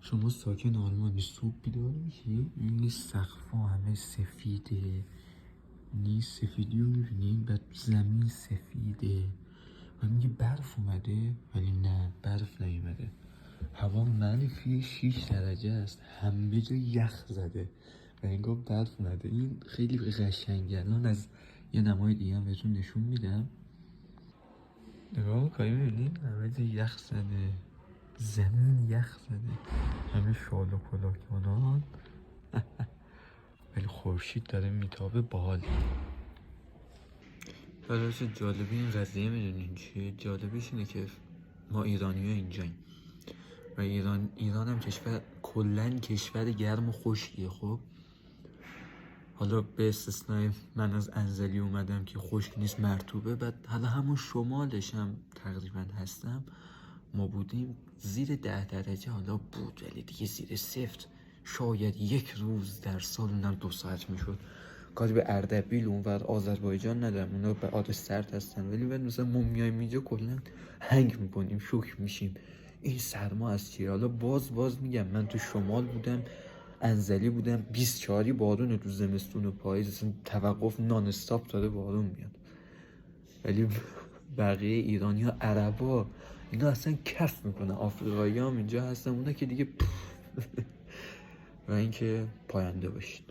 شما ساکن آلمانی صبح بیدار میشی این سقفا همه سفیده، نیست سفیدی رو میبینی، بعد زمین سفیده و میگه برف اومده، ولی نه برف نیومده. هوا -6 درجه است، همه جا یخ زده و انگار برف اومده. این خیلی قشنگه. الان از یه نمای دیگه هم بهتون نشون میدم. نگاه میکنی میبینی همه جا یخ زده، زمین یخ زده، همه شال و کلاهکنان ولی خورشید داره میتابه. باحال. براش جالبی این قضیه میدونین چیه؟ جالبش اینه که ما ایرانی ها اینجاییم و ایران هم کلن کشور گرم و خشکیه. خب حالا به استثنای من از انزلی اومدم که خشک نیست، مرطوبه. بعد حالا همون شمالش هم تقریبا هستم. ما بودیم زیر 10 درجه حالا بود، ولی دیگه زیر صفر شاید یک روز در سال، اونم 2 ساعت میشد. کاری به اردبیل اونور آذربایجان ندارم، اونا به آب سرد هستن، ولی بعد مثلا ما میایم اینجا کلا هنگ میکنیم، شوک میشیم این سرما از چیه. حالا باز میگم من تو شمال بودم، انزلی بودم، 24 بارون تو زمستون و پاییز، اصلا توقف نان استاپ داره بارون میاد. ولی بقیه ایرانی ها، عربا، اینا اصلا کف میکنن. آفریقایی هم اینجا هستن، اونا که دیگه و اینکه پاینده باشید.